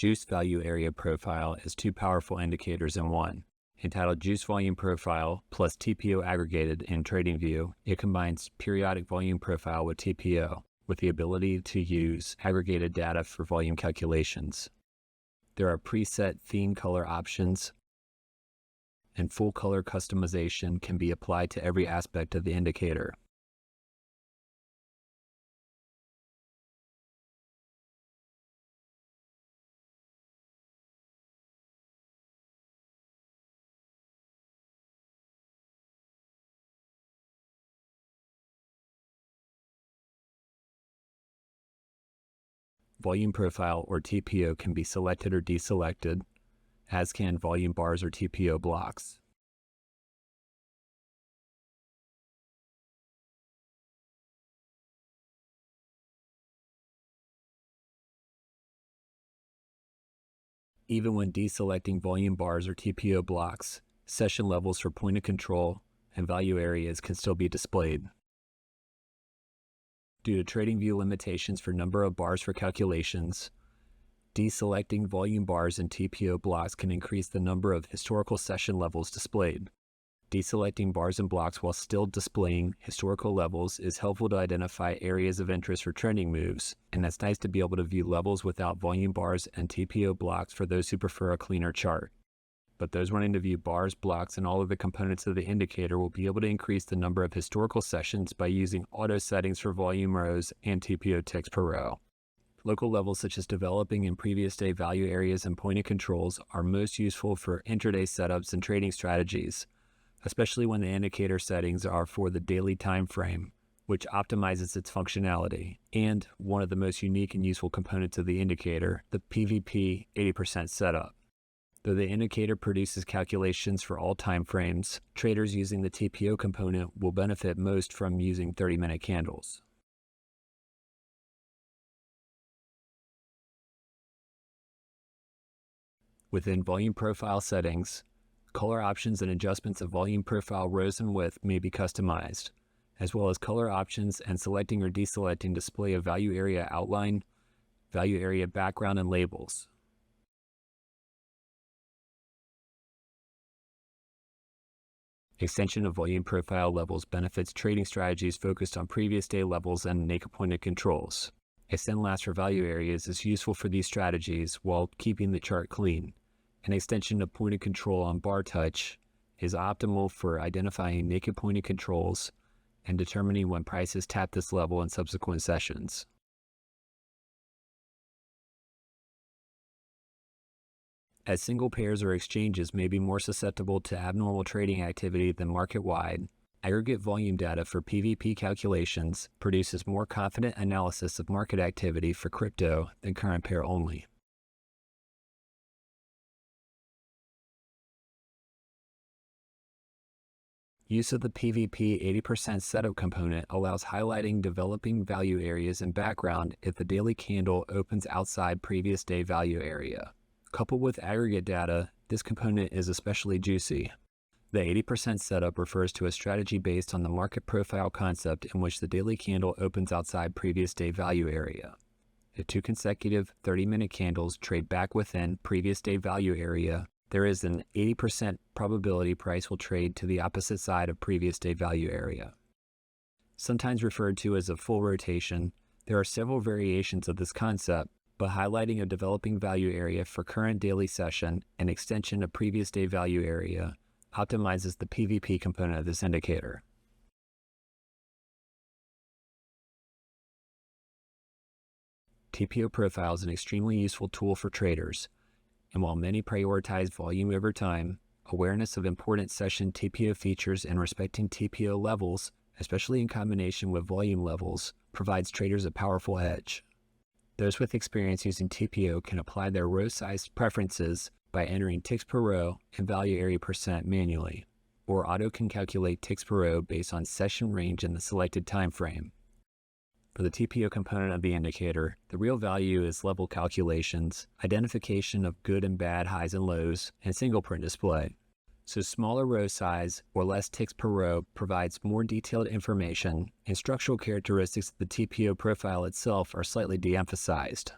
Juice Value Area Profile is two powerful indicators in one. Entitled Juice Volume Profile plus TPO Aggregated in TradingView, it combines periodic volume profile with TPO, with the ability to use aggregated data for volume calculations. There are preset theme color options, and full color customization can be applied to every aspect of the indicator. Volume Profile or TPO can be selected or deselected, as can volume bars or TPO blocks. Even when deselecting volume bars or TPO blocks, session levels for point of control and value areas can still be displayed. Due to TradingView limitations for number of bars for calculations, deselecting volume bars and TPO blocks can increase the number of historical session levels displayed. Deselecting bars and blocks while still displaying historical levels is helpful to identify areas of interest for trending moves, and it's nice to be able to view levels without volume bars and TPO blocks for those who prefer a cleaner chart. But those wanting to view bars, blocks, and all of the components of the indicator will be able to increase the number of historical sessions by using auto settings for volume rows and TPO ticks per row. Local levels such as developing and previous day value areas and point of controls are most useful for intraday setups and trading strategies, especially when the indicator settings are for the daily time frame, which optimizes its functionality, and one of the most unique and useful components of the indicator, the PVP 80% setup. Though the indicator produces calculations for all time frames, traders using the TPO component will benefit most from using 30-minute candles. Within volume profile settings, color options and adjustments of volume profile rows and width may be customized, as well as color options and selecting or deselecting display of value area outline, value area background, and labels. Extension of volume profile levels benefits trading strategies focused on previous day levels and naked pointed controls. Extend last for value areas is useful for these strategies while keeping the chart clean. An extension of pointed control on bar touch is optimal for identifying naked pointed controls and determining when prices tap this level in subsequent sessions. As single pairs or exchanges may be more susceptible to abnormal trading activity than market-wide, aggregate volume data for PVP calculations produces more confident analysis of market activity for crypto than current pair only. Use of the PVP 80% setup component allows highlighting developing value areas in background if the daily candle opens outside previous day value area. Coupled with aggregate data, this component is especially juicy. The 80% setup refers to a strategy based on the market profile concept in which the daily candle opens outside previous day value area. If two consecutive 30-minute candles trade back within previous day value area, there is an 80% probability price will trade to the opposite side of previous day value area. Sometimes referred to as a full rotation, there are several variations of this concept, but highlighting a developing value area for current daily session and extension of previous day value area optimizes the PVP component of this indicator. TPO Profile is an extremely useful tool for traders, and while many prioritize volume over time, awareness of important session TPO features and respecting TPO levels, especially in combination with volume levels, provides traders a powerful edge. Those with experience using TPO can apply their row size preferences by entering ticks per row and value area percent manually, or auto can calculate ticks per row based on session range in the selected time frame. For the TPO component of the indicator, the real value is level calculations, identification of good and bad highs and lows, and single print display. So smaller row size or less ticks per row provides more detailed information, and structural characteristics of the TPO profile itself are slightly de-emphasized.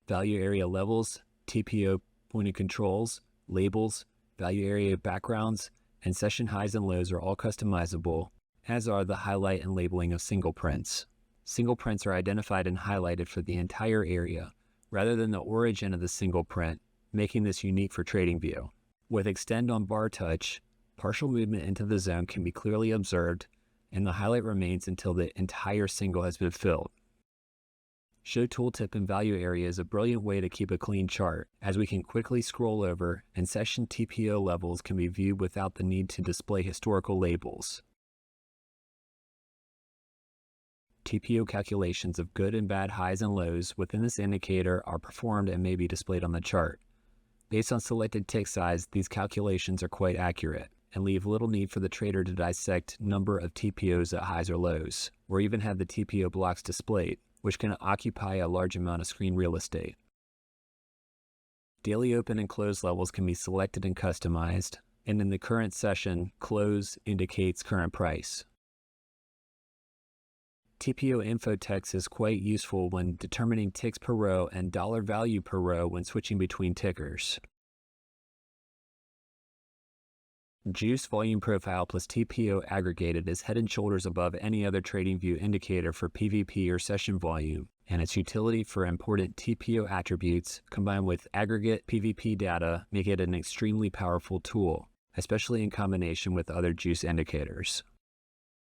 Value area levels, TPO pointed controls, labels, value area backgrounds, and session highs and lows are all customizable, as are the highlight and labeling of single prints. Single prints are identified and highlighted for the entire area, rather than the origin of the single print, making this unique for TradingView. With Extend on bar touch, partial movement into the zone can be clearly observed, and the highlight remains until the entire single has been filled. Show tooltip and value area is a brilliant way to keep a clean chart, as we can quickly scroll over and session TPO levels can be viewed without the need to display historical labels. TPO calculations of good and bad highs and lows within this indicator are performed and may be displayed on the chart. Based on selected tick size, these calculations are quite accurate and leave little need for the trader to dissect number of TPOs at highs or lows, or even have the TPO blocks displayed, which can occupy a large amount of screen real estate. Daily open and close levels can be selected and customized, and in the current session, close indicates current price. TPO info text is quite useful when determining ticks per row and dollar value per row when switching between tickers. Juice Volume Profile plus TPO Aggregated is head and shoulders above any other TradingView indicator for PVP or session volume, and its utility for important TPO attributes combined with aggregate PVP data make it an extremely powerful tool, especially in combination with other Juice indicators.